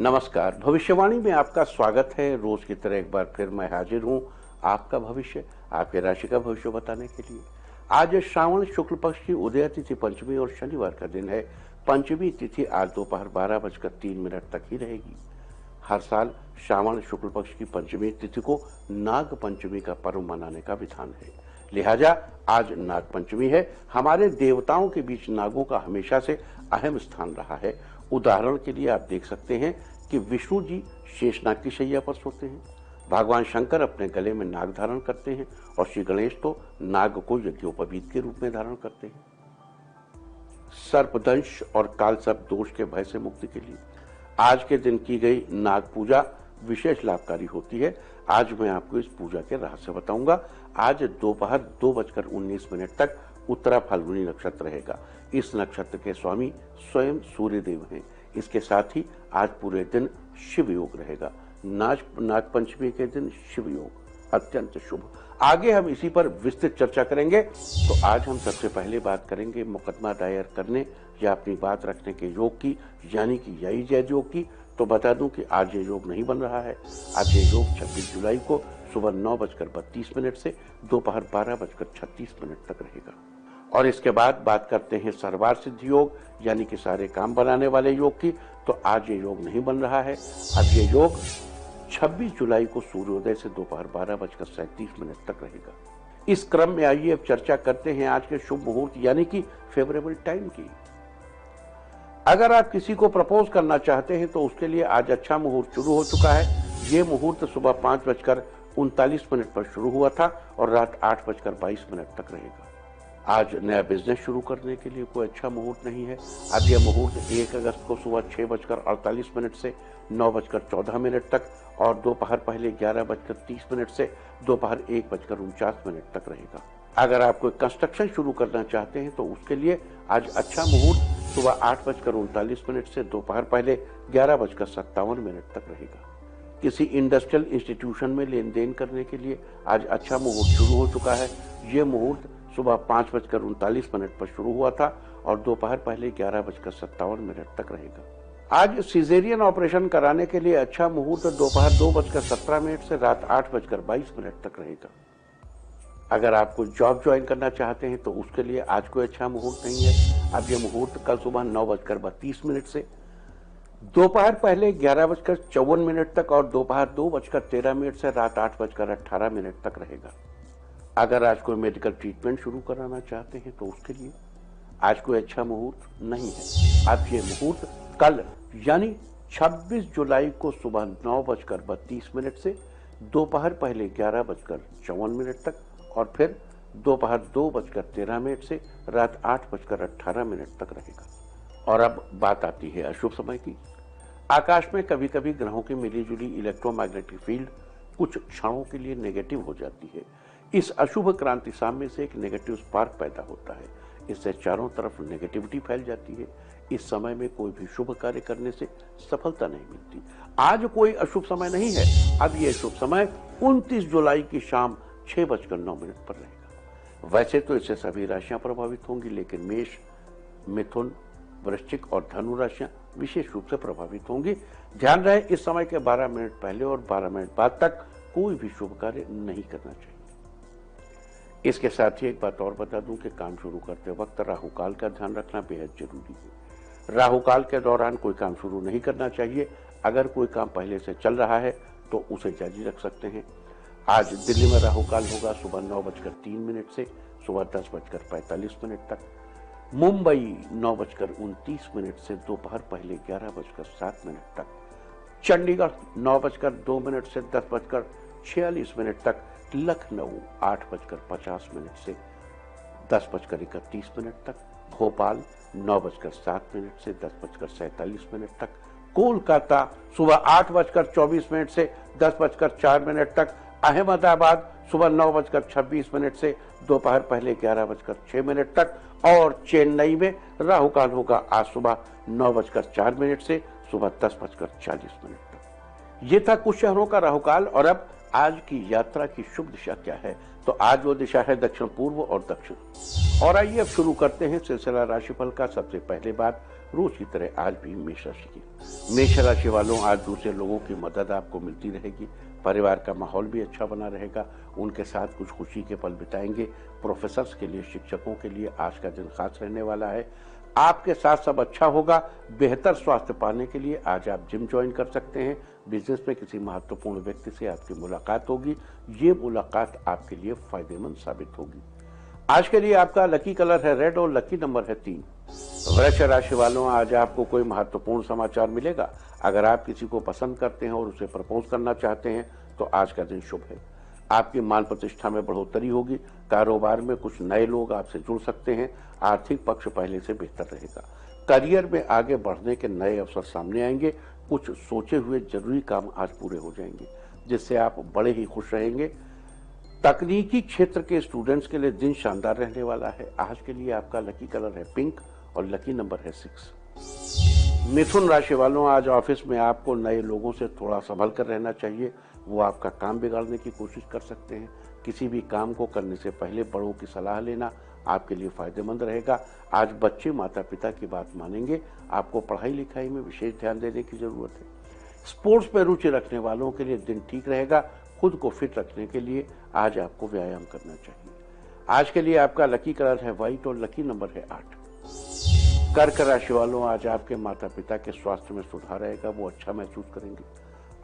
नमस्कार। भविष्यवाणी में आपका स्वागत है। रोज की तरह एक बार फिर मैं हाजिर हूं आपका भविष्य, आपके राशि का भविष्य बताने के लिए। आज श्रावण शुक्ल पक्ष की उदय तिथि पंचमी और शनिवार का दिन है। पंचमी तिथि आज दोपहर 12:03 तक ही रहेगी। हर साल श्रावण शुक्ल पक्ष की पंचमी तिथि को नाग पंचमी का पर्व मनाने का विधान है, लिहाजा आज नाग पंचमी है। हमारे देवताओं के बीच नागों का हमेशा से अहम स्थान रहा है। उदाहरण के लिए आप देख सकते हैं कि विष्णु जी शेषनाग की शैया पर सोते हैं, भगवान शंकर अपने गले में नाग धारण करते हैं और श्री गणेश तो नाग को यज्ञोपवीत के रूप में धारण करते हैं। सर्पदंश और काल सर्प दोष के भय से मुक्ति के लिए आज के दिन की गई नाग पूजा विशेष लाभकारी होती है। आज मैं आपको इस पूजा के रहस्य बताऊंगा। आज दोपहर 2:19 तक उत्तरा फाल्गुनी नक्षत्र रहेगा। इस नक्षत्र के स्वामी स्वयं सूर्य देव हैं। इसके साथ ही आज पूरे दिन शिव योग रहेगा। नाग पंचमी के दिन शिव योग अत्यंत शुभ। आगे हम इसी पर विस्तृत चर्चा करेंगे। तो आज हम सबसे पहले बात करेंगे मुकदमा दायर करने या अपनी बात रखने के योग की, यानी कि यही जैद योग की। तो बता दूं कि आज ये योग नहीं बन रहा है। आज ये योग 26 जुलाई को सुबह 9:32 से दोपहर 12:36 तक रहेगा। और इसके बाद बात करते हैं सर्वार सिद्धि योग, यानी कि सारे काम बनाने वाले योग की। तो आज ये योग नहीं बन रहा है। आज ये योग 26 जुलाई को सूर्योदय से दोपहर 12:37 तक रहेगा। इस क्रम में आइए अब चर्चा करते हैं आज के शुभ मुहूर्त, यानी कि फेवरेबल टाइम की। अगर आप किसी को प्रपोज करना चाहते हैं तो उसके लिए आज अच्छा मुहूर्त शुरू हो चुका है। ये मुहूर्त सुबह 5:39 पर शुरू हुआ था और रात 8:22 तक रहेगा। आज नया बिजनेस शुरू करने के लिए कोई अच्छा मुहूर्त नहीं है। आज यह मुहूर्त 1 अगस्त को सुबह 6:48 से 9:14 तक और दोपहर पहले 11:30 से दोपहर 1:49 तक रहेगा। अगर आप कोई कंस्ट्रक्शन शुरू करना चाहते हैं तो उसके लिए आज अच्छा मुहूर्त सुबह 8:39 से दोपहर पहले 11:57 तक रहेगा। किसी इंडस्ट्रियल इंस्टीट्यूशन में लेन देन करने के लिए आज अच्छा मुहूर्त शुरू हो चुका है। ये मुहूर्त सुबह 5:39 पर शुरू हुआ था और दोपहर पहले 11:57 तक रहेगा। आज सिजेरियन ऑपरेशन कराने के लिए अच्छा मुहूर्त दोपहर 2:17 से रात 8:22 तक रहेगा। अगर आप कोई जॉब ज्वाइन करना चाहते हैं तो उसके लिए आज कोई अच्छा मुहूर्त नहीं है। अब यह मुहूर्त कल सुबह 9:32 से दोपहर पहले 11:54 तक और दोपहर 2:13 से रात 8:18 तक रहेगा। अगर आज कोई मेडिकल ट्रीटमेंट शुरू कराना चाहते हैं तो उसके लिए आज कोई अच्छा मुहूर्त नहीं है। अब ये मुहूर्त कल यानी 26 जुलाई को सुबह 9:32 से दोपहर पहले 11:54 तक और फिर दोपहर 2:13 से रात 8:18 तक रहेगा। और अब बात आती है अशुभ समय की। आकाश में कभी कभी ग्रहों की मिलीजुली इलेक्ट्रोमैग्नेटिक फील्ड कुछ क्षणों के लिए नेगेटिव हो जाती है। इस अशुभ क्रांति साम्य से एक नेगेटिव स्पार्क पैदा होता है। इससे चारों तरफ नेगेटिविटी फैल जाती है। इस समय में कोई भी शुभ कार्य करने से सफलता नहीं मिलती। आज कोई अशुभ समय नहीं है। अब यह शुभ समय 29 जुलाई की शाम 6:09 पर रहेगा। वैसे तो इससे सभी राशियां प्रभावित होंगी, लेकिन मेष, मिथुन, वृश्चिक और धनु राशियां विशेष रूप से प्रभावित होंगी। ध्यान रहे इस समय के 12 मिनट पहले और 12 मिनट बाद तक कोई भी शुभ कार्य नहीं करना चाहिए। इसके साथ ही एक बात और बता दूं कि काम शुरू करते वक्त राहु काल का ध्यान रखना बेहद जरूरी है। राहु काल के दौरान कोई काम शुरू नहीं करना चाहिए। अगर कोई काम पहले से चल रहा है तो उसे जारी रख सकते हैं। आज दिल्ली में राहु काल होगा सुबह 9:03 से सुबह 10:45 तक। मुंबई 9:29 से दोपहर पहले 11:07 तक। चंडीगढ़ 9:02 से 10:46 तक। लखनऊ 8:50 से 10:31 तक। भोपाल 9:07 से 10:47 तक। कोलकाता सुबह 8:24 से 10:04 तक। अहमदाबाद सुबह 9:26 से दोपहर पहले 11:06 तक। और चेन्नई में राहु काल होगा आज सुबह 9:04 से सुबह 10:40 तक। ये था कुछ शहरों का राहु काल। और अब आज की यात्रा की शुभ दिशा क्या है? तो आज वो दिशा है दक्षिण पूर्व और दक्षिण। और आइए अब शुरू करते हैं सिलसिला राशिफल का। सबसे पहले बात रोज की तरह आज भी मेष राशि की। मेष राशि वालों, आज दूसरे लोगों की मदद आपको मिलती रहेगी। परिवार का माहौल भी अच्छा बना रहेगा। उनके साथ कुछ खुशी के पल बिताएंगे। प्रोफेसर्स के लिए, शिक्षकों के लिए आज का दिन खास रहने वाला है। आपके साथ सब अच्छा होगा। बेहतर स्वास्थ्य पाने के लिए आज आप जिम ज्वाइन कर सकते हैं। बिजनेस में किसी महत्वपूर्ण व्यक्ति से आपकी मुलाकात होगी। ये मुलाकात आपके लिए फायदेमंद साबित होगी। आज के लिए आपका लकी कलर है रेड और लकी नंबर है 3। वृष राशि वालों, आज आपको कोई महत्वपूर्ण समाचार मिलेगा। अगर आप किसी को पसंद करते हैं और उसे प्रपोज करना चाहते हैं तो आज का दिन शुभ है। आपकी मान प्रतिष्ठा में बढ़ोतरी होगी। कारोबार में कुछ नए लोग आपसे जुड़ सकते हैं। आर्थिक पक्ष पहले से बेहतर रहेगा। करियर में आगे बढ़ने के नए अवसर सामने आएंगे। कुछ सोचे हुए जरूरी काम आज पूरे हो जाएंगे, जिससे आप बड़े ही खुश रहेंगे। तकनीकी क्षेत्र के स्टूडेंट्स के लिए दिन शानदार रहने वाला है। आज के लिए आपका लकी कलर है पिंक और लकी नंबर है 6। मिथुन राशि वालों, आज ऑफिस में आपको नए लोगों से थोड़ा संभल कर रहना चाहिए। वो आपका काम बिगाड़ने की कोशिश कर सकते हैं। किसी भी काम को करने से पहले बड़ों की सलाह लेना आपके लिए फायदेमंद रहेगा। आज बच्चे माता पिता की बात मानेंगे। आपको पढ़ाई लिखाई में विशेष ध्यान देने की जरूरत है। स्पोर्ट्स में रुचि रखने वालों के लिए दिन ठीक रहेगा। खुद को फिट रखने के लिए आज आपको व्यायाम करना चाहिए। आज के लिए आपका लकी कलर है व्हाइट और लकी नंबर है 8। कर्क राशि वालों, आज आपके माता पिता के स्वास्थ्य में सुधार आएगा। वो अच्छा महसूस करेंगे।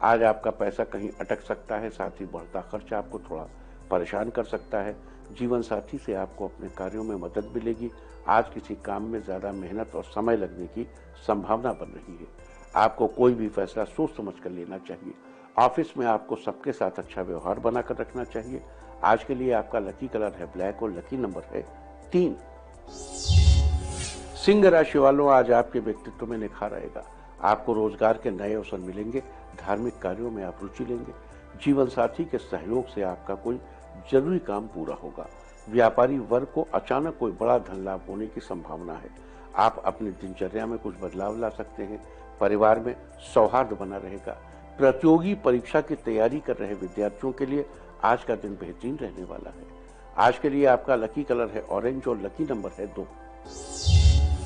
आज आपका पैसा कहीं अटक सकता है। साथ ही बढ़ता खर्च आपको थोड़ा परेशान कर सकता है। जीवन साथी से आपको अपने कार्यों में मदद मिलेगी। आज किसी काम में ज्यादा मेहनत और समय लगने की संभावना बन रही है। आपको कोई भी फैसला सोच समझ कर लेना चाहिए। ऑफिस में आपको सबके साथ अच्छा व्यवहार बनाकर रखना चाहिए। आज के लिए आपका लकी कलर है ब्लैक और लकी नंबर है 3। सिंह राशि वालों, आज आपके व्यक्तित्व में निखार आएगा। आपको रोजगार के नए अवसर मिलेंगे। धार्मिक कार्यों में आप रुचि लेंगे। जीवन साथी के सहयोग से आपका कोई जरूरी काम पूरा होगा। व्यापारी वर्ग को अचानक कोई बड़ा धन लाभ होने की संभावना है। आप अपनी दिनचर्या में कुछ बदलाव ला सकते हैं। परिवार में सौहार्द बना रहेगा। प्रतियोगी परीक्षा की तैयारी कर रहे विद्यार्थियों के लिए आज का दिन बेहतरीन रहने वाला है। आज के लिए आपका लकी कलर है ऑरेंज और लकी नंबर है 2।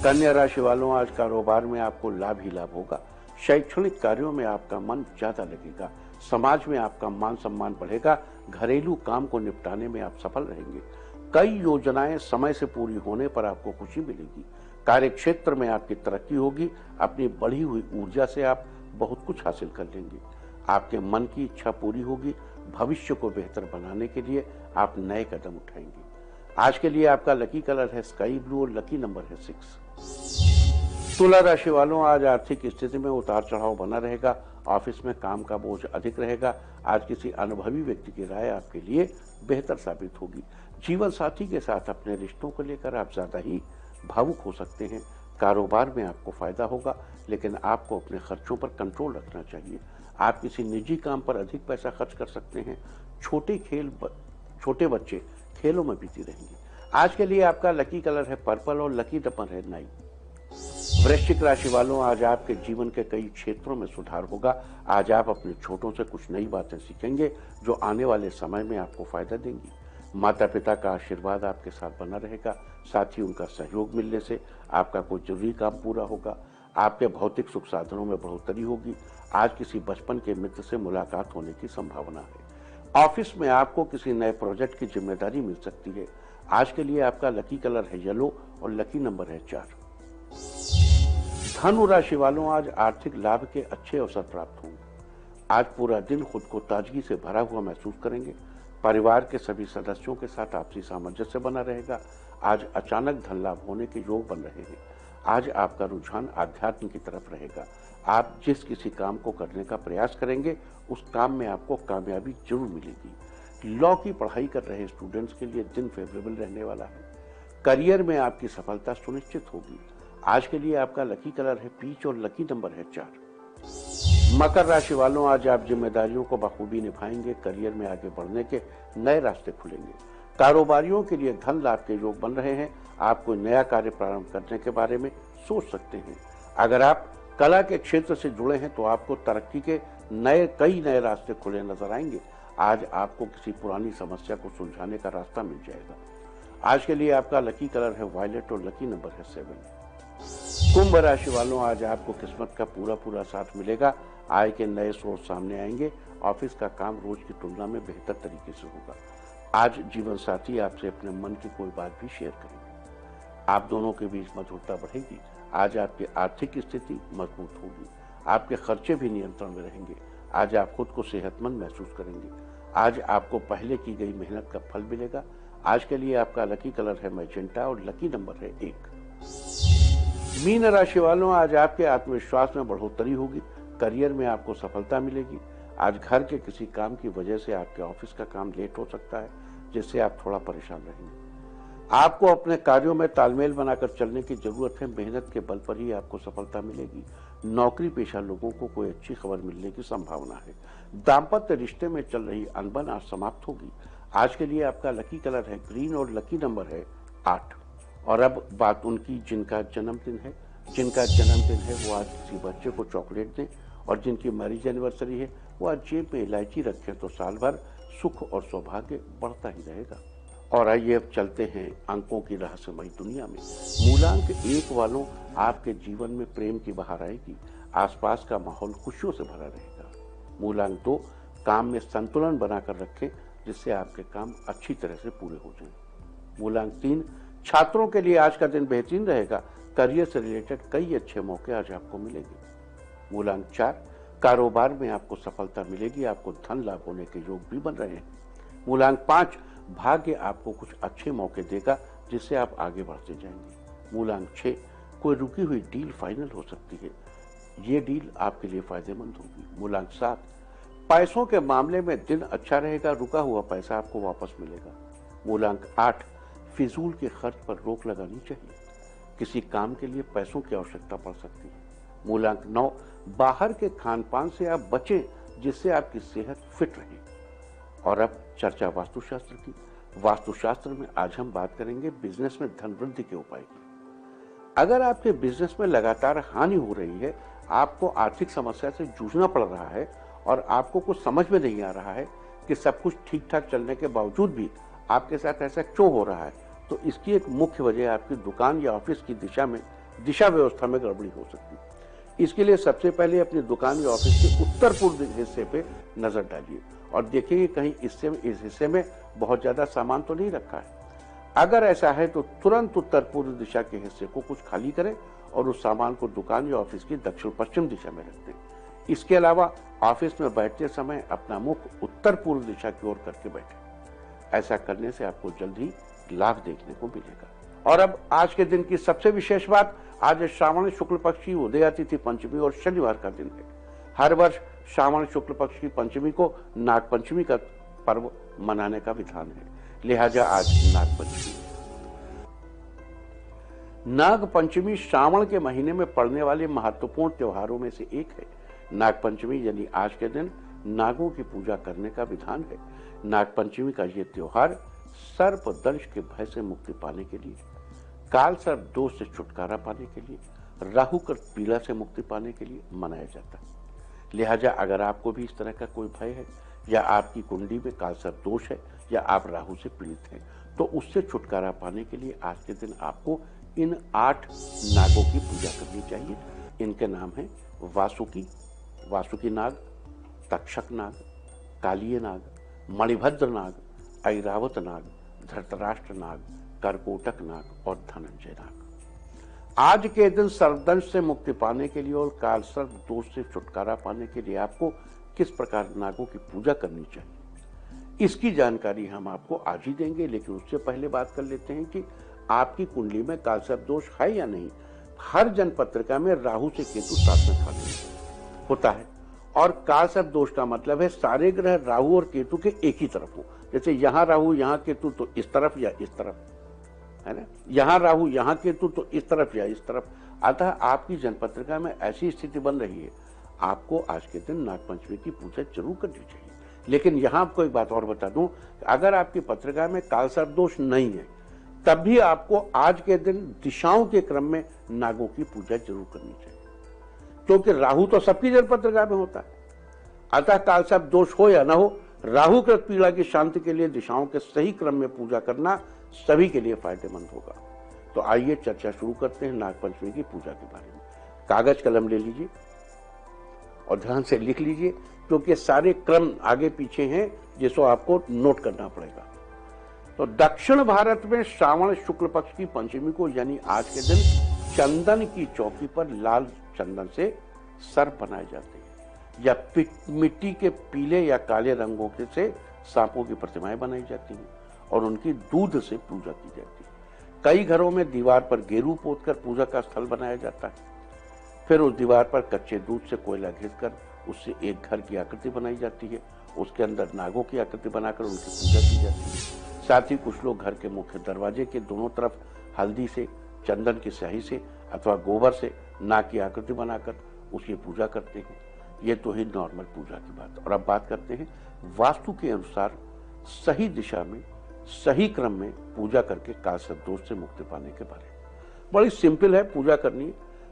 कन्या राशि वालों, आज कारोबार में आपको लाभ ही लाभ होगा। शैक्षणिक कार्यों में आपका मन ज्यादा लगेगा। समाज में आपका मान सम्मान बढ़ेगा। घरेलू काम को निपटाने में आप सफल रहेंगे। कई योजनाएं समय से पूरी होने पर आपको खुशी मिलेगी। कार्य क्षेत्र में आपकी तरक्की होगी। अपनी बढ़ी हुई ऊर्जा से आप बहुत कुछ हासिल कर लेंगे। आपके मन की इच्छा पूरी होगी। भविष्य को बेहतर बनाने के लिए आप नए कदम उठाएंगे। आज के लिए आपका लकी कलर है स्काई ब्लू और लकी नंबर है 6। तुला राशि वालों, आज आर्थिक स्थिति में उतार चढ़ाव बना रहेगा। ऑफिस में काम का बोझ अधिक रहेगा। आज किसी अनुभवी व्यक्ति की राय आपके लिए बेहतर साबित होगी। जीवन साथी के साथ अपने रिश्तों को लेकर आप ज्यादा ही भावुक हो सकते हैं। कारोबार में आपको फायदा होगा, लेकिन आपको अपने खर्चों पर कंट्रोल रखना चाहिए। आप किसी निजी काम पर अधिक पैसा खर्च कर सकते हैं। छोटे बच्चे खेलों में बीती रहेंगे। आज के लिए आपका लकी कलर है पर्पल और लकी नंबर है 9। वृश्चिक राशि वालों, आज आपके जीवन के कई क्षेत्रों में सुधार होगा। आज आप अपने छोटों से कुछ नई बातें सीखेंगे जो आने वाले समय में आपको फायदा देंगी। माता पिता का आशीर्वाद आपके साथ बना रहेगा। साथ ही उनका सहयोग मिलने से आपका कोई जरूरी काम पूरा होगा। आपके भौतिक सुख साधनों में बढ़ोतरी होगी। आज किसी बचपन के मित्र से मुलाकात होने की संभावना है। ऑफिस में आपको किसी नए प्रोजेक्ट की जिम्मेदारी मिल सकती है। आज के लिए आपका लकी कलर है येलो और लकी नंबर है 4। धनु राशि वालों, आज आर्थिक लाभ के अच्छे अवसर प्राप्त होंगे। आज पूरा दिन खुद को ताजगी से भरा हुआ महसूस करेंगे। परिवार के सभी सदस्यों के साथ आपसी सामंजस्य बना रहेगा। आज अचानक धन लाभ होने के योग बन रहे हैं। आज आपका रुझान आध्यात्म की तरफ रहेगा। आप जिस किसी काम को करने का प्रयास करेंगे उस काम में आपको कामयाबी जरूर मिलेगी। लॉ की पढ़ाई कर रहे स्टूडेंट्स के लिए दिन फेवरेबल रहने वाला है। करियर में आपकी सफलता सुनिश्चित होगी। आज के लिए आपका लकी कलर है पीच और लकी नंबर है 4। मकर राशि वालों, आज आप जिम्मेदारियों को बखूबी निभाएंगे। करियर में आगे बढ़ने के नए रास्ते खुलेंगे। कारोबारियों के लिए धन लाभ के योग बन रहे हैं। आप कोई नया कार्य प्रारंभ करने के बारे में सोच सकते हैं। अगर आप कला के क्षेत्र से जुड़े हैं तो आपको तरक्की के कई नए रास्ते खुले नजर आएंगे। आज आपको किसी पुरानी समस्या को सुलझाने का रास्ता मिल जाएगा। आज के लिए आपका लकी कलर है वायलेट और लकी नंबर है 7। कुंभ राशि वालों, आज आपको किस्मत का पूरा साथ मिलेगा। आय के नए सोर्स सामने आएंगे। ऑफिस का काम रोज की तुलना में बेहतर तरीके से होगा। आज जीवन साथी आपसे अपने मन की कोई बात भी शेयर करेंगे। आप दोनों के बीच मधुरता बढ़ेगी। आज आपकी आर्थिक स्थिति मजबूत होगी। आपके खर्चे भी नियंत्रण में रहेंगे। आज आप खुद को सेहतमंद महसूस करेंगे। आज आपको पहले की गई मेहनत का फल मिलेगा। आज के लिए आपका लकी कलर है मैजेंटा और लकी नंबर है 1। मीन राशि वालों, आज आपके आत्मविश्वास में बढ़ोतरी होगी। करियर में आपको सफलता मिलेगी। आज घर के किसी काम की वजह से आपके ऑफिस का काम लेट हो सकता है, जिससे आप थोड़ा परेशान रहेंगे। आपको अपने कार्यों में तालमेल बनाकर चलने की जरूरत है। मेहनत के बल पर ही आपको सफलता मिलेगी। नौकरी पेशा लोगों को कोई अच्छी खबर मिलने की संभावना है। दाम्पत्य रिश्ते में चल रही अनबन आज समाप्त होगी। आज के लिए आपका लकी कलर है ग्रीन और लकी नंबर है 8। और अब बात उनकी जिनका जन्मदिन है वो आज किसी बच्चे को चॉकलेट दें, और जिनकी मैरिज एनिवर्सरी है वो आज जेब में इलायची रखें तो साल भर सुख और सौभाग्य बढ़ता ही रहेगा। और आइए अब चलते हैं अंकों की रहस्यमयी दुनिया में। मूलांक 1 वालों, आपके जीवन में प्रेम की बहार आएगी। आसपास का माहौल खुशियों से भरा रहेगा। मूलांक 2, काम में संतुलन बनाकर रखें जिससे आपके काम अच्छी तरह से पूरे हो जाएं। मूलांक 3, छात्रों के लिए आज का दिन बेहतरीन रहेगा। करियर से रिलेटेड कई अच्छे मौके आज आपको मिलेंगे। मूलांक 4, कारोबार में आपको सफलता मिलेगी। आपको धन लाभ होने के योग भी बन रहे हैं। मूलांक 5, भाग्य आपको कुछ अच्छे मौके देगा जिससे आप आगे बढ़ते जाएंगे। मूलांक 6, कोई रुकी हुई डील फाइनल हो सकती है। ये डील आपके लिए फायदेमंद होगी। मूलांक 7, पैसों के मामले में दिन अच्छा रहेगा। रुका हुआ पैसा आपको वापस मिलेगा। मूलांक 8, फिजूल के खर्च पर रोक लगानी चाहिए। किसी काम के लिए पैसों की आवश्यकता पड़ सकती है। मूलांक 9, बाहर के खान पान से आप बचें जिससे आपकी सेहत फिट रहे। और अब चर्चा वास्तुशास्त्र की। वास्तुशास्त्र में आज हम बात करेंगे बिजनेस में धन वृद्धि के उपाय की। अगर आपके बिजनेस में लगातार हानि हो रही है, आपको आर्थिक समस्या से जूझना पड़ रहा है और आपको कुछ समझ में नहीं आ रहा है कि सब कुछ ठीक ठाक चलने के बावजूद भी आपके साथ ऐसा क्यों हो रहा है, तो इसकी एक मुख्य वजह आपकी दुकान या ऑफिस की दिशा व्यवस्था में गड़बड़ी हो सकती है। इसके लिए सबसे पहले अपनी दुकान या ऑफिस के उत्तर पूर्व हिस्से पे नजर डालिए और देखिए कहीं इस हिस्से में बहुत ज्यादा सामान तो नहीं रखा है। अगर ऐसा है तो तुरंत उत्तर पूर्व दिशा के हिस्से को कुछ खाली करें और उस सामान को दुकान या ऑफिस की दक्षिण पश्चिम दिशा में रख दें। इसके अलावा ऑफिस में बैठते समय अपना मुख उत्तर पूर्व दिशा की ओर करके बैठे। ऐसा करने से आपको जल्द ही लाभ देखने को मिलेगा। और अब आज के दिन की सबसे विशेष बात, आज श्रावण शुक्ल पक्ष की उदया तिथि पंचमी और शनिवार का दिन है। हर वर्ष श्रावण शुक्ल पक्ष की पंचमी को नाग पंचमी का पर्व मनाने का विधान है, लिहाजा आज नाग पंचमी। नाग पंचमी श्रावण के महीने में पड़ने वाले महत्वपूर्ण त्योहारों में से एक है। नाग पंचमी यानी आज के दिन नागों की पूजा करने का विधान है। नाग पंचमी का यह त्योहार सर्प दंश के भय से मुक्ति पाने के लिए, काल सर्प दोष से छुटकारा पाने के लिए, राहु कर पीड़ा से मुक्ति पाने के लिए मनाया जाता है। लिहाजा अगर आपको भी इस तरह का कोई भय है या आपकी कुंडली में काल सर्प दोष है या आप राहु से पीड़ित हैं, तो उससे छुटकारा पाने के लिए आज के दिन आपको इन 8 नागों की पूजा करनी चाहिए। इनके नाम है वासुकी नाग, तक्षक नाग, कालिय नाग, मणिभद्र नाग, ऐरावत नाग, धृतराष्ट्र नाग, करकोटक नाग और धनंजय नाग। आज के दिन सर्पदंश से मुक्ति पाने के लिए और काल सर्प दोष से छुटकारा पाने के लिए आपको किस प्रकार नागों की पूजा करनी चाहिए, इसकी जानकारी हम आपको आज ही देंगे। लेकिन उससे पहले बात कर लेते हैं कि आपकी कुंडली में काल सर्प दोष है या नहीं। हर जन पत्रिका में राहु से केतु साथ में खड़े होता है और काल सर्प दोष का मतलब है सारे ग्रह राहु और केतु के एक ही तरफ हो। जैसे यहाँ राहु यहाँ केतु तो इस तरफ या इस तरफ, है ना, यहाँ राहु यहाँ केतु तो इस तरफ या इस तरफ। अतः आपकी जनपत्रिका में ऐसी स्थिति बन रही है, आपको आज के दिन नागपंचमी की पूजा जरूर करनी चाहिए। लेकिन यहाँ आपको एक बात और बता दूं, अगर आपकी पत्रिका में काल सर्प दोष नहीं है तब भी आपको आज के दिन दिशाओं के क्रम में नागों की पूजा जरूर करनी चाहिए, क्योंकि राहु तो सबकी जनपत्रिका में होता है। अतः काल सर्प दोष हो या ना हो, राहु ग्रस्त पीड़ा की शांति के लिए दिशाओं के सही क्रम में पूजा करना सभी के लिए फायदेमंद होगा। तो आइए चर्चा शुरू करते हैं नागपंचमी की पूजा के बारे में। कागज कलम ले लीजिए और ध्यान से लिख लीजिए, क्योंकि सारे क्रम आगे पीछे हैं जिसको आपको नोट करना पड़ेगा। तो दक्षिण भारत में श्रावण शुक्ल पक्ष की पंचमी को यानी आज के दिन चंदन की चौकी पर लाल चंदन से सर्प बनाए जाते हैं या मिट्टी के पीले या काले रंगों से सांपों की प्रतिमाएं बनाई जाती हैं और उनकी दूध से पूजा की जाती है। कई घरों में दीवार पर गेरू पोतकर पूजा का स्थल बनाया जाता है। फिर उस दीवार पर कच्चे दूध से कोयला घिसकर उससे एक घर की आकृति बनाई जाती है। उसके अंदर नागों की आकृति बनाकर उनकी पूजा की जाती है। साथ ही कुछ लोग घर के मुख्य दरवाजे के दोनों तरफ हल्दी से, चंदन की स्याही से अथवा गोबर से नाग की आकृति बनाकर उसकी पूजा करते हैं। ये तो ही नॉर्मल पूजा की बात। और अब बात करते हैं वास्तु के अनुसार सही दिशा में सही क्रम में पूजा करके काल सर्प दोष से मुक्ति पाने के बारे में। बड़ी सिंपल है पूजा करनी।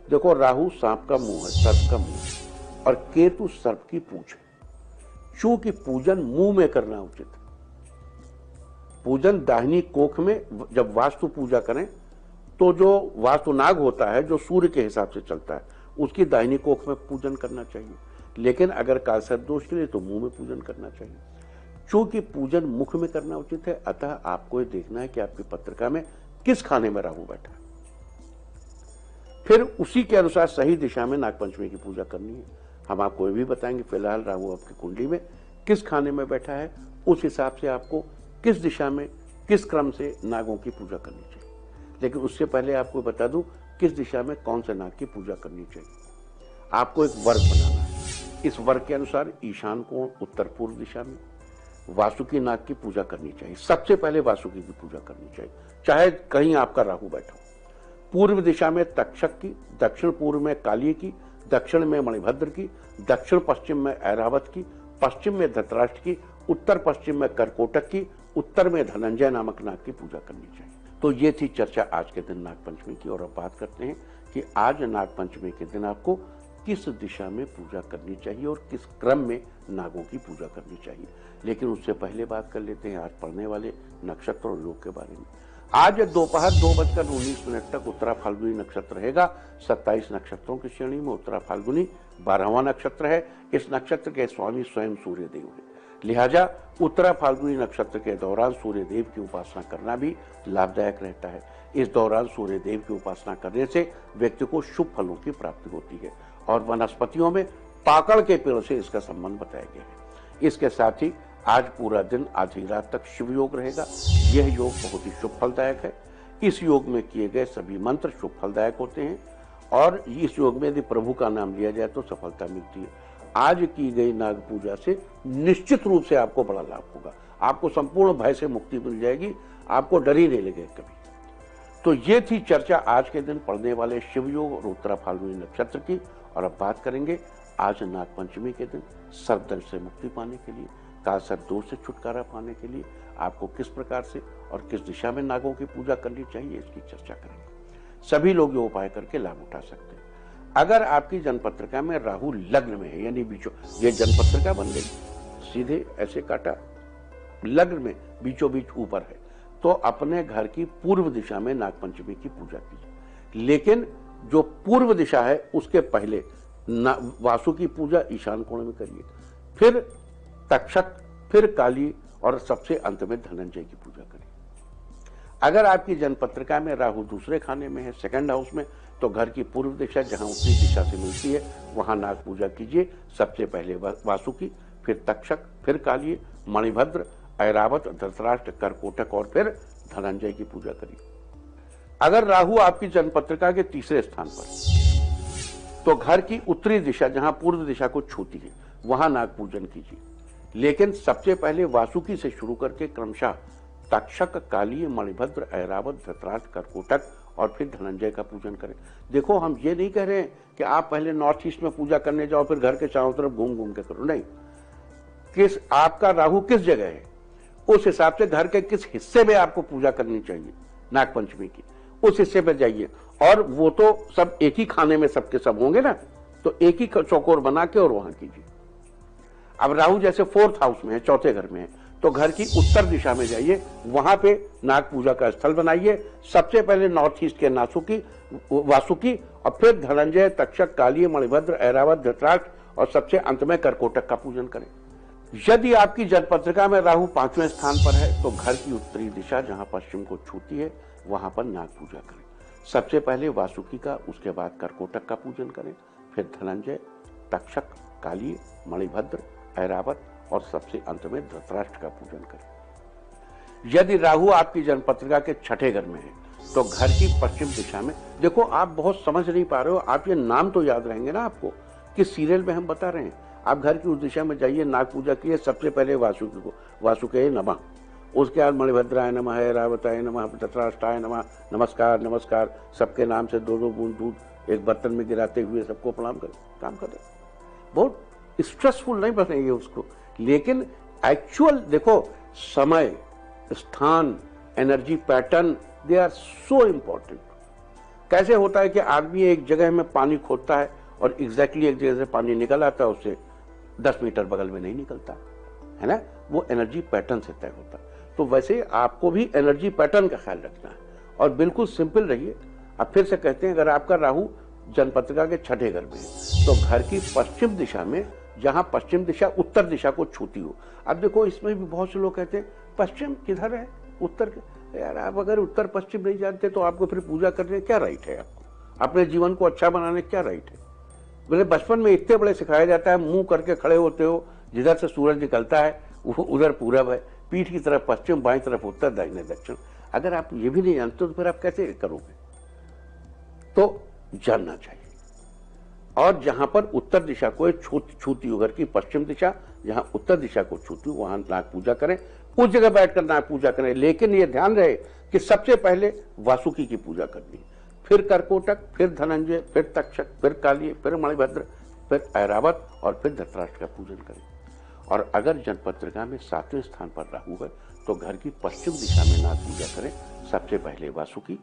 देखो, राहु सांप का मुंह है, सर्प का मुंह, और केतु सर्प की पूंछ है। चूंकि पूजन मुंह में करना उचित है। पूजन दाहिनी कोख में जब वास्तु पूजा करें तो जो वास्तु नाग होता है जो सूर्य के हिसाब से चलता है उसकी दाहिनी कोख में पूजन करना चाहिए। लेकिन अगर काल सर्प दोष के लिए तो मुंह में पूजन करना चाहिए। चूंकि पूजन मुख में करना उचित है, अतः आपको ये देखना है कि आपकी पत्रिका में किस खाने में राहु बैठा है। फिर उसी के अनुसार सही दिशा में नागपंचमी की पूजा करनी है। हम आपको ये भी बताएंगे फिलहाल राहु आपकी कुंडली में किस खाने में बैठा है, उस हिसाब से आपको किस दिशा में किस क्रम से नागों की पूजा करनी चाहिए। लेकिन उससे पहले आपको बता दूं किस दिशा में कौन से नाग की पूजा करनी चाहिए। आपको एक वर्ग बनाना है। इस वर्ग के अनुसार ईशान कोण उत्तर पूर्व दिशा में वासुकी नाग की पूजा करनी चाहिए। सबसे पहले वासुकी की पूजा करनी चाहिए, चाहे कहीं आपका राहु बैठा हो। पूर्व दिशा में तक्षक की, दक्षिण पूर्व में काली की, दक्षिण में मणिभद्र की, दक्षिण पश्चिम में ऐरावत की, पश्चिम में धृतराष्ट्र की, उत्तर पश्चिम में करकोटक की, उत्तर में धनंजय नामक नाग की पूजा करनी चाहिए। तो ये थी चर्चा आज के दिन नागपंचमी की। और अब बात करते हैं कि आज नागपंचमी के दिन आपको किस दिशा में पूजा करनी चाहिए और किस क्रम में नागों की पूजा करनी चाहिए। लेकिन उससे पहले बात कर लेते हैं आज पढ़ने वाले नक्षत्र और योग के बारे में। आज दोपहर 2:19 तक उत्तरा फाल्गुनी नक्षत्र रहेगा। 27 नक्षत्रों की श्रेणी में उत्तरा फाल्गुनी 12वां नक्षत्र है। इस नक्षत्र के स्वामी स्वयं सूर्य देव है। लिहाजा उत्तरा फाल्गुनी नक्षत्र के दौरान सूर्य देव की उपासना करना भी लाभदायक रहता है। इस दौरान सूर्य देव की उपासना करने से व्यक्ति को शुभ फलों की प्राप्ति होती है और वनस्पतियों में पाकड़ के पेड़ से इसका संबंध बताया गया है। इसके साथ ही आज पूरा दिन आधी रात तक शिव योग रहेगा। यह योग बहुत ही शुभ फलदायक है। इस योग में किए गए सभी मंत्र शुभ फलदायक होते हैं और इस योग में यदि प्रभु का नाम लिया जाए तो सफलता मिलती है। आज की गई नाग पूजा से निश्चित रूप से आपको बड़ा लाभ होगा। आपको संपूर्ण भय से मुक्ति मिल जाएगी। आपको डर ही नहीं लगेगा कभी। तो ये थी चर्चा आज के दिन पढ़ने वाले शिव योग और उत्तरा फाल्गुनी नक्षत्र की। और अब बात करेंगे आज नागपंचमी के दिन सर्पदंश से मुक्ति पाने के लिए, काल सर्प दोष से छुटकारा पाने के लिए आपको किस प्रकार से और किस दिशा में नागों की पूजा करनी चाहिए, इसकी चर्चा करेंगे। सभी लोग ये उपाय करके लाभ उठा सकते हैं। अगर आपकी जन्मपत्रिका में राहु लग्न में है, यानी बीचों, ये जन्मपत्रिका बन गई, सीधे ऐसे काटा, लग्न में बीचों बीच ऊपर है, तो अपने घर की पूर्व दिशा में नागपंचमी की पूजा कीजिए। लेकिन जो पूर्व दिशा है उसके पहले वासु की पूजा ईशान कोण में करिए, फिर तक्षक, फिर काली और सबसे अंत में धनंजय की पूजा करिए। अगर आपकी जन्मपत्रिका में राहु दूसरे खाने में है, सेकंड हाउस में, तो घर की पूर्व दिशा जहां उसी दिशा से मिलती है वहां नाग पूजा कीजिए। सबसे पहले वासुकी, फिर तक्षक, फिर काली, मणिभद्र, ऐरावत, धृतराष्ट्र, करकोटक और फिर धनंजय की पूजा करिए। अगर राहु आपकी जन्मपत्रिका के तीसरे स्थान पर, तो घर की उत्तरी दिशा जहां पूर्व दिशा को छूती है वहां नाग पूजन कीजिए। लेकिन सबसे पहले वासुकी से शुरू करके क्रमशः तक्षक, काली, मणिभद्र, ऐरावत, धृतराष्ट्र, करकोटक और फिर धनंजय का पूजन करें। देखो, हम ये नहीं कह रहे हैं कि आप पहले नॉर्थ ईस्ट में पूजा करने जाओ फिर घर के चारों तरफ घूम घूम के करो, नहीं। किस आपका राहु किस जगह है उस हिसाब से घर के किस हिस्से में आपको पूजा करनी चाहिए नागपंचमी की, उस हिस्से पर जाइए। और वो तो सब एक ही खाने में सबके सब होंगे ना, तो एक ही चौकोर बना के और वहां कीजिए। अब राहु जैसे 4th हाउस में है, चौथे घर में है, तो घर की उत्तर दिशा में जाइए, वहां पे नाग पूजा का स्थल बनाइए। सबसे पहले नॉर्थ ईस्ट के वासुकी और फिर धनंजय, तक्षक, काली, मणिभद्र, ऐरावत, धृतराष्ट्र और सबसे अंत में करकोटक का पूजन करें। यदि आपकी जन्मपत्रिका में राहु 5वें स्थान पर है तो घर की उत्तरी दिशा जहां पश्चिम को छूती है वहां पर नाग पूजा करें। सबसे पहले वासुकी का, उसके बाद करकोटक का पूजन करें, फिर धनंजय, तक्षक, काली, मणिभद्र, ऐरावत और सबसे अंत में धृतराष्ट्र का पूजन करें। यदि राहु आपकी जन्मपत्रिका के 6ठे घर में है तो घर की पश्चिम दिशा में, देखो आप बहुत समझ नहीं पा रहे हो, आप ये नाम तो याद रहेंगे ना आपको, कि सीरियल में हम बता रहे हैं। आप घर की उस दिशा में जाइए, नाग पूजा कीजिए। सबसे पहले वासुकी को, वासुके नमः, उसके बाद मणिभद्राय नमः, ऐरावताय नमः, धृतराष्ट्राय नमः, नमस्कार नमस्कार, सबके नाम से 2-2 बूंद दूध एक बर्तन में गिराते हुए सबको प्रणाम करें, काम करें। बहुत स्ट्रेसफुल नहीं बनाइए उसको, लेकिन एक्चुअल देखो, समय, स्थान, energy pattern, they are so important. कैसे होता है कि आदमी एक जगह में पानी खोदता है और एग्जैक्टली एक जगह से पानी निकल आता है, उससे 10 मीटर बगल में नहीं निकलता है ना, वो एनर्जी पैटर्न से तय होता है। तो वैसे आपको भी एनर्जी पैटर्न का ख्याल रखना है और बिल्कुल सिंपल रहिए। अब फिर से कहते हैं, अगर आपका राहु जन्मपत्रिका के 6ठे घर में है तो घर की पश्चिम दिशा में, जहां पश्चिम दिशा उत्तर दिशा को छूती हो। अब देखो, इसमें भी बहुत से लोग कहते हैं पश्चिम किधर है, उत्तर। यार आप अगर उत्तर पश्चिम नहीं जानते तो आपको फिर पूजा करने क्या राइट है, आपको अपने जीवन को अच्छा बनाने क्या राइट है। बोले बचपन में इतने बड़े सिखाया जाता है, मुंह करके खड़े होते हो, जिधर से सूरज निकलता है उधर पूरब है, पीठ की तरफ पश्चिम, बाईं तरफ उत्तर, दाहिने दक्षिण। अगर आप ये भी नहीं जानते तो फिर आप कैसे करोगे, तो जानना चाहिए। और जहां पर उत्तर दिशा को छूती हो, घर की पश्चिम दिशा जहां उत्तर दिशा को छूती हो, वहां नाग पूजा करें, उस जगह बैठकर नाग पूजा करें। लेकिन ये ध्यान रहे कि सबसे पहले वासुकी की पूजा करनी है, फिर करकोटक, फिर धनंजय, फिर तक्षक, फिर काली, फिर मणिभद्र, फिर ऐरावत और फिर धृतराष्ट्र का पूजन करें। और अगर जन्मपत्रिका में 7वें स्थान पर राहु है तो घर की पश्चिम दिशा में नाग पूजा करें। सबसे पहले वासुकी,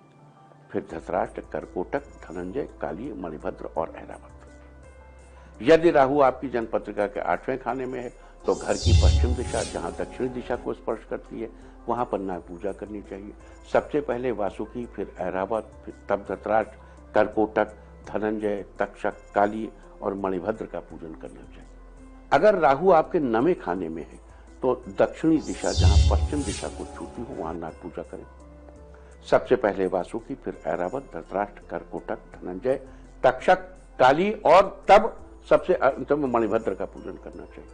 फिर धृतराष्ट्र, करकोटक, धनंजय, काली, मणिभद्र और ऐरावत। यदि राहु आपकी जन्मपत्रिका के 8वें खाने में है तो घर की पश्चिम दिशा जहां दक्षिणी दिशा को स्पर्श करती है वहां पर नाग पूजा करनी चाहिए। सबसे पहले वासुकी, फिर ऐरावत, फिर तब धृतराष्ट्र, करकोटक, धनंजय, तक्षक, काली और मणिभद्र का पूजन करना चाहिए। अगर राहु आपके 9वें खाने में है तो दक्षिणी दिशा जहां पश्चिम दिशा को छूती हो वहां नाग पूजा करें। सबसे पहले वासुकी, फिर ऐरावत, धृतराष्ट्र, करकोटक, धनंजय, तक्षक, काली और तब सबसे अंत में मणिभद्र का पूजन करना चाहिए।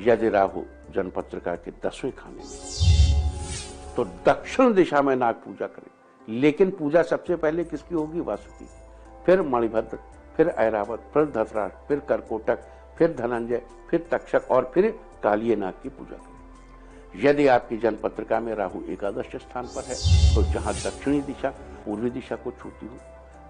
यदि राहु जन्मपत्रिका के 10वें खाने में तो दक्षिण दिशा में नाग पूजा करें। लेकिन पूजा सबसे पहले किसकी होगी, वासुकी, फिर मणिभद्र, फिर ऐरावत, फिर धृतराष्ट्र, फिर करकोटक, फिर धनंजय, फिर तक्षक और फिर काली नाग की पूजा करें। यदि आपकी जन्मपत्रिका में राहु एकादश स्थान पर है तो जहां दक्षिणी दिशा पूर्वी दिशा को छूती हो,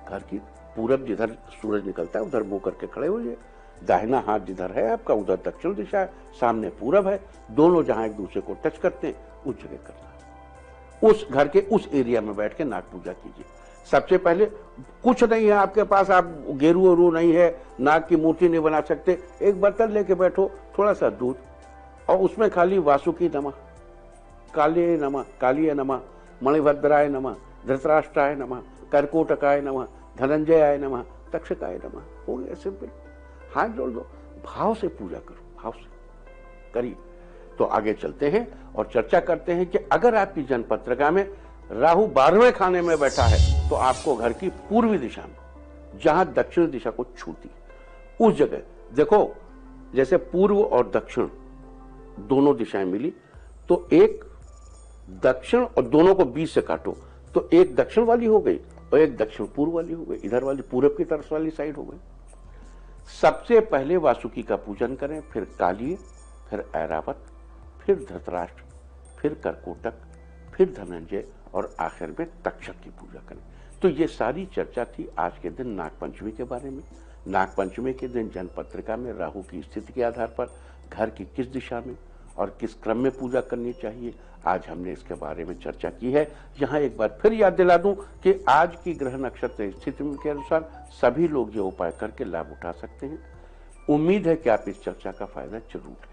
घर की पूरब जिधर सूरज निकलता है उधर मुंह करके खड़े होइए, दाहिना हाथ जिधर है आपका उधर दक्षिण दिशा है, सामने पूरब है, दोनों जहां एक दूसरे को टच करते हैं उस जगह करना। उस घर के उस एरिया में बैठ के नाग पूजा कीजिए। सबसे पहले कुछ नहीं है आपके पास, आप गेरू वरू नहीं है, नाग की मूर्ति नहीं बना सकते, एक बर्तन लेके बैठो, थोड़ा सा दूध और उसमें खाली वासुकी नमः, काली नमः, काली नमः, मणिभद्राय नमः, धृतराष्ट्राय नमः, करकोटकाय नमः, धनंजयाय नमः, तक्षकाय नमः। हो गया सिंपल। हाथ जोड़ दो, भाव से पूजा करो, भाव से करिए। तो आगे चलते हैं और चर्चा करते हैं कि अगर आपकी जन्मपत्रिका में राहु 12वें खाने में बैठा है तो आपको घर की पूर्वी दिशा में जहां दक्षिण दिशा को छूती उस जगह देखो, जैसे पूर्व और दक्षिण दोनों दिशाएं मिली तो एक दक्षिण और दोनों को 20 से काटो तो एक दक्षिण वाली हो गई और एक दक्षिण पूर्व वाली हो गई, इधर वाली पूरब की तरफ वाली साइड हो गई। सबसे पहले वासुकी का पूजन करें, फिर काली, फिर ऐरावत, फिर धृतराष्ट्र, फिर करकोटक, फिर धनंजय और आखिर में तक्षक की पूजा करें। तो ये सारी चर्चा थी आज के दिन नागपंचमी के बारे में। नागपंचमी के दिन जन्मपत्रिका में राहु की स्थिति के आधार पर घर की किस दिशा में और किस क्रम में पूजा करनी चाहिए, आज हमने इसके बारे में चर्चा की है। यहाँ एक बार फिर याद दिला दूं कि आज की ग्रह नक्षत्र स्थिति के अनुसार सभी लोग ये उपाय करके लाभ उठा सकते हैं। उम्मीद है कि आप इस चर्चा का फायदा जरूर उठाएंगे।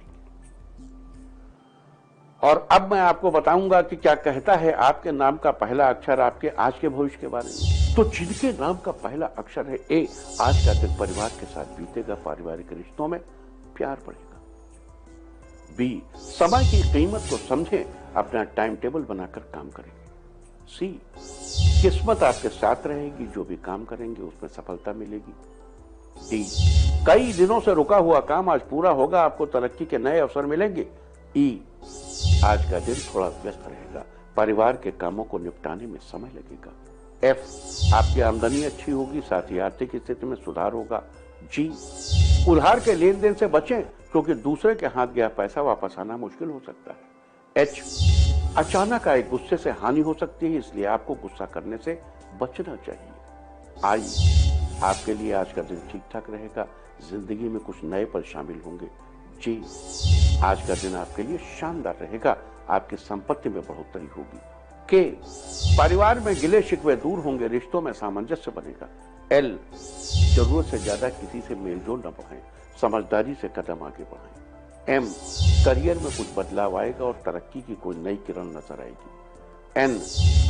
और अब मैं आपको बताऊंगा कि क्या कहता है आपके नाम का पहला अक्षर आपके आज के भविष्य के बारे में। तो जिनके नाम का पहला अक्षर है ए, आज का दिन परिवार के साथ बीतेगा, पारिवारिक रिश्तों में प्यार बढ़ेगा। बी, समय की कीमत को समझें, अपना टाइम टेबल बनाकर काम करेंगे। सी, किस्मत आपके साथ रहेगी, जो भी काम करेंगे उसमें सफलता मिलेगी। डी, कई दिनों से रुका हुआ काम आज पूरा होगा, आपको तरक्की के नए अवसर मिलेंगे। ई, आज का दिन थोड़ा व्यस्त रहेगा, परिवार के कामों को निपटाने में समय लगेगा। एफ, आपकी आमदनी अच्छी होगी, साथ ही आर्थिक स्थिति में सुधार होगा। जी, उधार के लेन देन से बचें, क्योंकि दूसरे के हाथ गया पैसा वापस आना मुश्किल हो सकता है। एच, अचानक आए गुस्से से हानि हो सकती है, इसलिए आपको गुस्सा करने से बचना चाहिए। आई, आपके लिए आज का दिन ठीक ठाक रहेगा, जिंदगी में कुछ नए पल शामिल होंगे। जी, आज का दिन आपके लिए शानदार रहेगा, आपकी संपत्ति में बढ़ोतरी होगी। के, परिवार में गिले शिकवे दूर होंगे, रिश्तों में सामंजस्य बनेगा। एल, जरूरत से ज्यादा किसी से मेलजोल न बढ़ाएं, समझदारी से कदम आगे बढ़ाएं। एम, करियर में कुछ बदलाव आएगा और तरक्की की कोई नई किरण नजर आएगी। एन,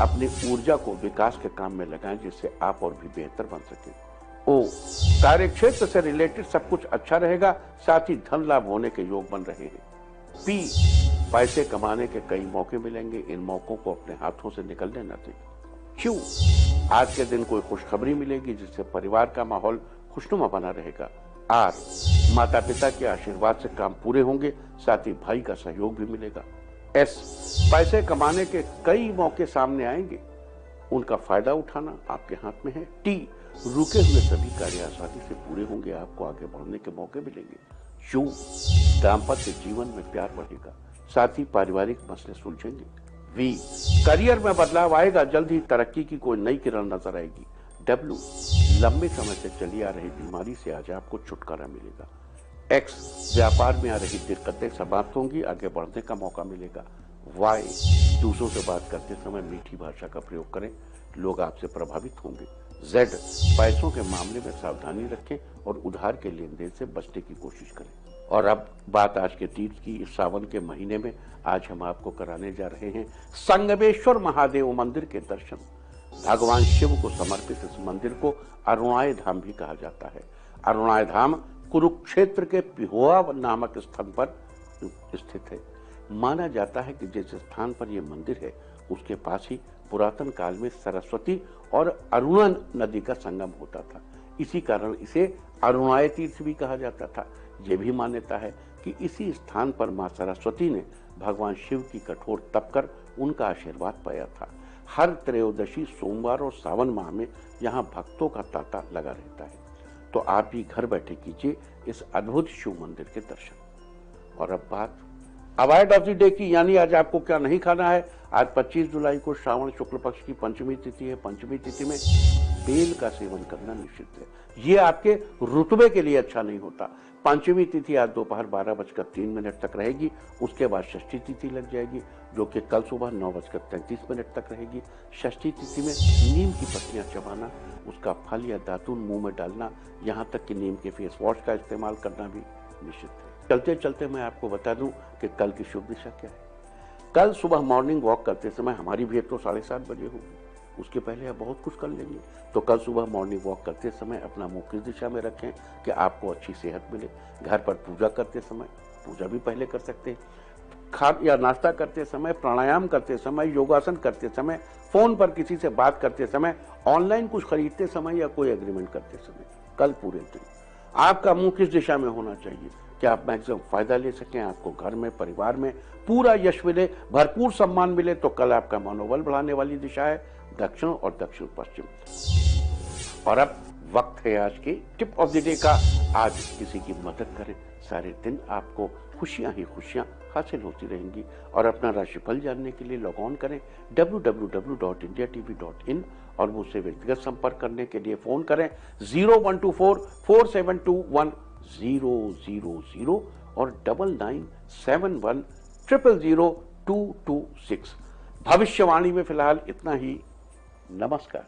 अपनी ऊर्जा को विकास के काम में लगाएं, जिससे आप और भी बेहतर बन सकें। ओ, कार्य क्षेत्र से रिलेटेड सब कुछ अच्छा रहेगा, साथ ही धन लाभ होने के योग बन रहे हैं। पी, पैसे कमाने के कई मौके मिलेंगे, इन मौकों को अपने हाथों से निकलने न दें। क्यू, आज के दिन कोई खुशखबरी मिलेगी, जिससे परिवार का माहौल खुशनुमा बना रहेगा। आर, माता पिता के आशीर्वाद से काम पूरे होंगे, साथ ही भाई का सहयोग भी मिलेगा। एस, पैसे कमाने के कई मौके सामने आएंगे, उनका फायदा उठाना आपके हाथ में है। टी, रुके हुए सभी कार्य आसानी से पूरे होंगे, आपको आगे बढ़ने के मौके मिलेंगे। यू, दाम्पत्य जीवन में प्यार बढ़ेगा, साथ ही पारिवारिक मसले सुलझेंगे। वी, करियर में बदलाव आएगा, जल्द ही तरक्की की कोई नई किरण नजर आएगी। डब्ल्यू, लंबे समय से चली आ रही बीमारी से आज आपको छुटकारा मिलेगा। एक्स, व्यापार में आ रही दिक्कतें समाप्त होंगी, आगे बढ़ने का मौका मिलेगा। वाई, दूसरों से बात करते समय मीठी भाषा का प्रयोग करें, लोग आपसे प्रभावित होंगे। जेड, पैसों के मामले में सावधानी रखें और उधार के लेन देन से बचने की कोशिश करें। और अब बात आज के तीर्थ की। इस सावन के महीने में आज हम आपको कराने जा रहे हैं संगमेश्वर महादेव मंदिर के दर्शन। भगवान शिव को समर्पित इस मंदिर को अरुणाय धाम भी कहा जाता है। अरुणाय धाम कुरुक्षेत्र के पिहोआ नामक स्थान पर स्थित है। माना जाता है कि जिस स्थान पर यह मंदिर है उसके पास ही पुरातन काल में सरस्वती और अरुणा नदी का संगम होता था। इसी कारण इसे अरुणाय तीर्थ भी कहा जाता था। यह भी मान्यता है कि इसी स्थान पर मां सरस्वती ने भगवान शिव की कठोर तप कर उनका आशीर्वाद पाया था। हर त्रयोदशी सोमवार और सावन माह में यहाँ भक्तों का तांता लगा रहता है। तो आप भी घर बैठे कीजिए इस अद्भुत शिव मंदिर के दर्शन। और अब बात अवॉइड ऑफ द डे की, यानी आज आपको क्या नहीं खाना है। आज 25 जुलाई को श्रावण शुक्ल पक्ष की पंचमी तिथि है। पंचमी तिथि में बेल का सेवन करना निषिद्ध है। ये आपके रुतबे के लिए अच्छा नहीं होता। पंचमी तिथि आज दोपहर 12:03 तक रहेगी। उसके बाद षष्ठी तिथि लग जाएगी, जो कि कल सुबह 9:33 तक रहेगी। षष्ठी तिथि में नीम की पत्तियां चबाना, उसका फल या दातून मुंह में डालना, यहाँ तक कि नीम के फेस वॉश का इस्तेमाल करना भी निषिद्ध है। चलते चलते मैं आपको बता दूं कि कल की शुभ दिशा क्या है। कल सुबह मॉर्निंग वॉक करते समय हमारी भेंट तो 7:30 बजे होगी। उसके पहले आप बहुत कुछ कर लेंगे। तो कल सुबह मॉर्निंग वॉक करते समय अपना मुंह किस दिशा में रखें कि आपको अच्छी सेहत मिले। घर पर पूजा करते समय, पूजा भी पहले कर सकते हैं। खा या नाश्ता करते समय, प्राणायाम करते समय, योगासन करते समय, फोन पर किसी से बात करते समय, ऑनलाइन कुछ खरीदते समय या कोई एग्रीमेंट करते समय, कल पूरे दिन आपका मुंह किस दिशा में होना चाहिए कि आप मैक्सिमम फायदा ले सकें, आपको घर में परिवार में पूरा यश मिले, भरपूर सम्मान मिले। तो कल आपका मनोबल बढ़ाने वाली दिशा है दक्षिण और दक्षिण पश्चिम। और अब वक्त है आज की टिप ऑफ द डे का। आज किसी की मदद करें, सारे दिन आपको खुशियां ही खुशियां हासिल होती रहेंगी। और अपना राशिफल जानने के लिए लॉग ऑन करें www.indiatv.in और मुझसे व्यक्तिगत संपर्क करने के लिए फोन करें 0124472100 और 9971000226। भविष्यवाणी में फिलहाल इतना ही। नमस्कार।